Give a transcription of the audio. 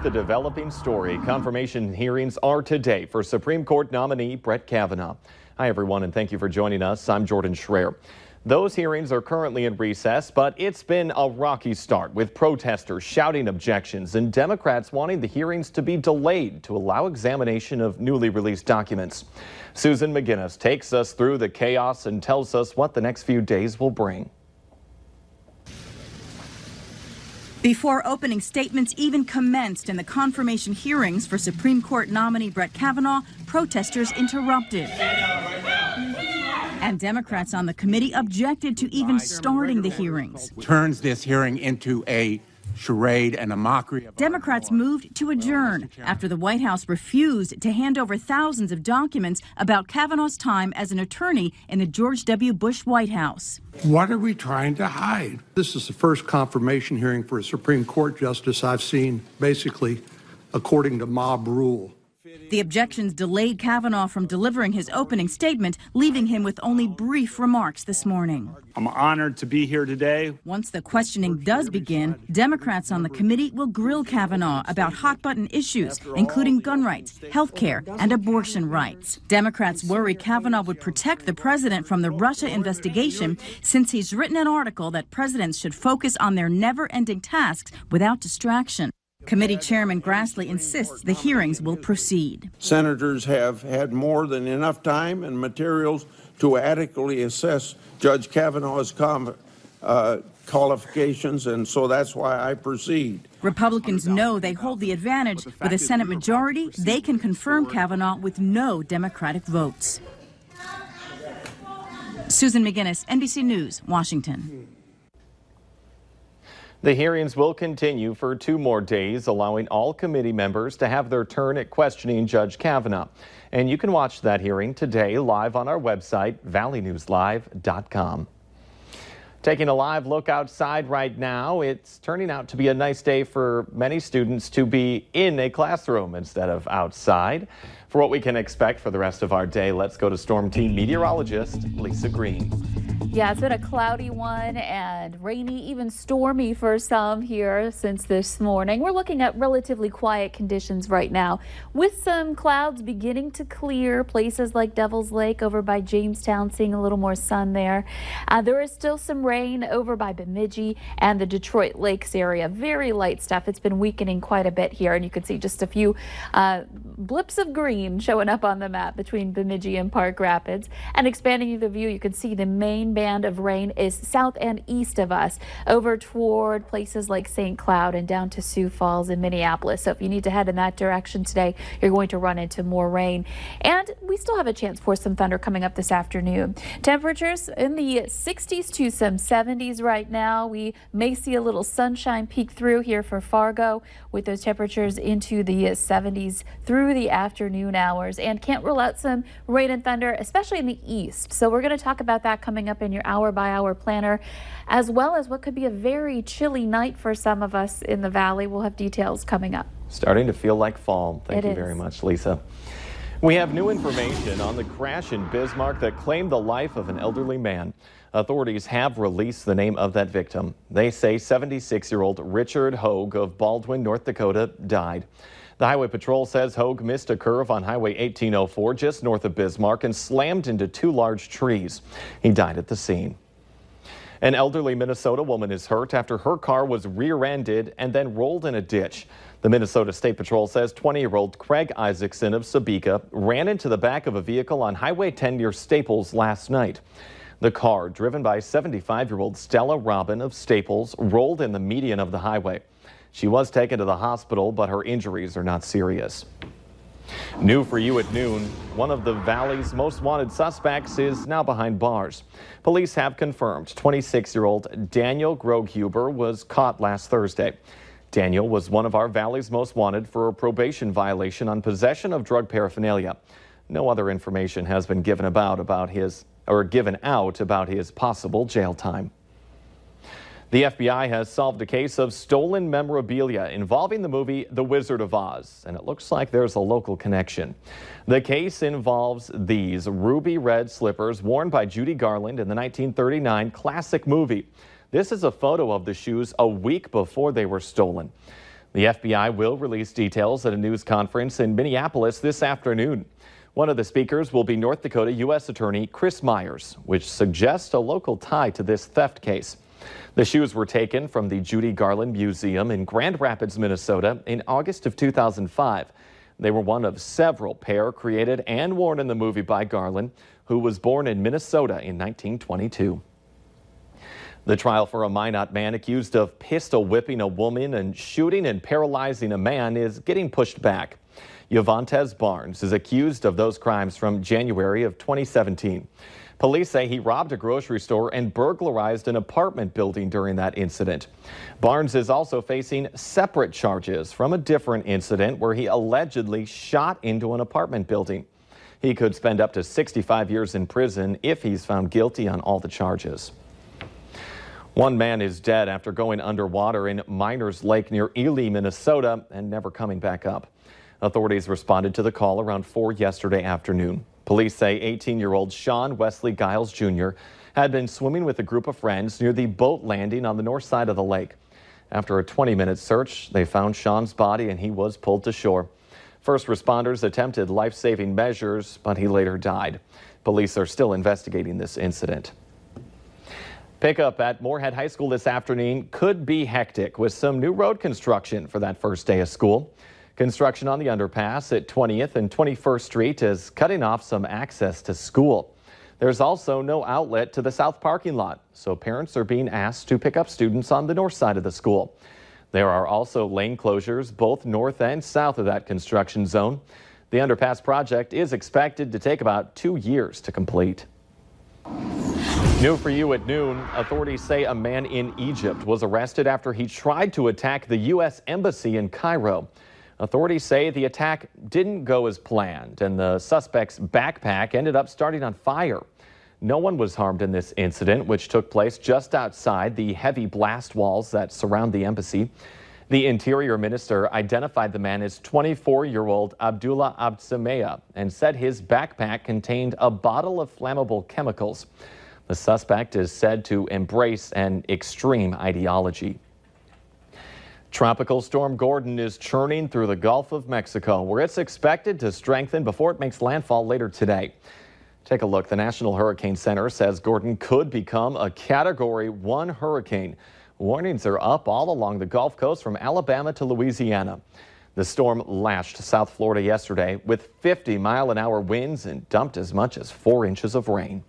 with a developing story. Confirmation hearings are today for Supreme Court nominee Brett Kavanaugh. Hi, everyone, and thank you for joining us. I'm Jordan Schreier. Those hearings are currently in recess, but it's been a rocky start with protesters shouting objections and Democrats wanting the hearings to be delayed to allow examination of newly released documents. Susan McGinnis takes us through the chaos and tells us what the next few days will bring. Before opening statements even commenced in the confirmation hearings for Supreme Court nominee Brett Kavanaugh, protesters interrupted. And Democrats on the committee objected to even starting the hearings. Turns this hearing into a charade and a mockery. Democrats moved to adjourn after the White House refused to hand over thousands of documents about Kavanaugh's time as an attorney in the George W. Bush White House. What are we trying to hide? This is the first confirmation hearing for a Supreme Court justice I've seen, basically, according to mob rule. The objections delayed Kavanaugh from delivering his opening statement, leaving him with only brief remarks this morning. I'm honored to be here today. Once the questioning does begin, Democrats on the committee will grill Kavanaugh about hot-button issues, including gun rights, health care, and abortion rights. Democrats worry Kavanaugh would protect the president from the Russia investigation, since he's written an article that presidents should focus on their never-ending tasks without distraction. Committee Chairman Grassley insists the hearings will proceed. Senators have had more than enough time and materials to adequately assess Judge Kavanaugh's qualifications, and so that's why I proceed. Republicans know they hold the advantage. With a Senate majority, they can confirm Kavanaugh with no Democratic votes. Susan McGinnis, NBC News, Washington. The hearings will continue for 2 more days, allowing all committee members to have their turn at questioning Judge Kavanaugh. And you can watch that hearing today live on our website, valleynewslive.com. Taking a live look outside right now, it's turning out to be a nice day for many students to be in a classroom instead of outside. For what we can expect for the rest of our day, let's go to Storm Team meteorologist Lisa Green. Yeah, it's been a cloudy one and rainy, even stormy for some here since this morning. We're looking at relatively quiet conditions right now with some clouds beginning to clear. Places like Devil's Lake over by Jamestown, seeing a little more sun there. There is still some rain over by Bemidji and the Detroit Lakes area. Very light stuff. It's been weakening quite a bit here, and you can see just a few blips of green showing up on the map between Bemidji and Park Rapids. And expanding the view, you can see the main band of rain is south and east of us over toward places like St. Cloud and down to Sioux Falls and Minneapolis. So if you need to head in that direction today, you're going to run into more rain. And we still have a chance for some thunder coming up this afternoon. Temperatures in the 60s to some 70s right now. We may see a little sunshine peek through here for Fargo with those temperatures into the 70s through the afternoon hours, and can't rule out some rain and thunder, especially in the east. So we're going to talk about that coming up in your hour-by-hour planner, as well as what could be a very chilly night for some of us in the valley. We'll have details coming up. Starting to feel like fall. Thank you very much, Lisa. We have new information on the crash in Bismarck that claimed the life of an elderly man. Authorities have released the name of that victim. They say 76-year-old Richard Hogue of Baldwin, North Dakota, died. The Highway Patrol says Hogue missed a curve on Highway 1804 just north of Bismarck and slammed into 2 large trees. He died at the scene. An elderly Minnesota woman is hurt after her car was rear-ended and then rolled in a ditch. The Minnesota State Patrol says 20-year-old Craig Isaacson of Sabika ran into the back of a vehicle on Highway 10 near Staples last night. The car, driven by 75-year-old Stella Robin of Staples, rolled in the median of the highway. She was taken to the hospital, but her injuries are not serious. New for you at noon, one of the Valley's most wanted suspects is now behind bars. Police have confirmed 26-year-old Daniel Groghuber was caught last Thursday. Daniel was one of our Valley's most wanted for a probation violation on possession of drug paraphernalia. No other information has been given out about his possible jail time. The FBI has solved a case of stolen memorabilia involving the movie The Wizard of Oz, and it looks like there's a local connection. The case involves these ruby red slippers worn by Judy Garland in the 1939 classic movie. This is a photo of the shoes a week before they were stolen. The FBI will release details at a news conference in Minneapolis this afternoon. One of the speakers will be North Dakota U.S. Attorney Chris Myers, which suggests a local tie to this theft case. The shoes were taken from the Judy Garland Museum in Grand Rapids, Minnesota in August of 2005. They were one of several pair created and worn in the movie by Garland, who was born in Minnesota in 1922. The trial for a Minot man accused of pistol whipping a woman and shooting and paralyzing a man is getting pushed back. Yavontez Barnes is accused of those crimes from January of 2017. Police say he robbed a grocery store and burglarized an apartment building during that incident. Barnes is also facing separate charges from a different incident where he allegedly shot into an apartment building. He could spend up to 65 years in prison if he's found guilty on all the charges. One man is dead after going underwater in Miners Lake near Ely, Minnesota, and never coming back up. Authorities responded to the call around 4 yesterday afternoon. Police say 18-year-old Sean Wesley Giles Jr. had been swimming with a group of friends near the boat landing on the north side of the lake. After a 20-minute search, they found Sean's body and he was pulled to shore. First responders attempted life-saving measures, but he later died. Police are still investigating this incident. Pickup at Moorhead High School this afternoon could be hectic with some new road construction for that first day of school. Construction on the underpass at 20th and 21st Street is cutting off some access to school. There's also no outlet to the south parking lot, so parents are being asked to pick up students on the north side of the school. There are also lane closures both north and south of that construction zone. The underpass project is expected to take about 2 years to complete. New for you at noon, authorities say a man in Egypt was arrested after he tried to attack the U.S. Embassy in Cairo. Authorities say the attack didn't go as planned, and the suspect's backpack ended up starting on fire. No one was harmed in this incident, which took place just outside the heavy blast walls that surround the embassy. The Interior Minister identified the man as 24-year-old Abdullah Abdsamea and said his backpack contained a bottle of flammable chemicals. The suspect is said to embrace an extreme ideology. Tropical Storm Gordon is churning through the Gulf of Mexico, where it's expected to strengthen before it makes landfall later today. Take a look. The National Hurricane Center says Gordon could become a Category 1 hurricane. Warnings are up all along the Gulf Coast from Alabama to Louisiana. The storm lashed South Florida yesterday with 50-mile-an-hour winds and dumped as much as 4 inches of rain.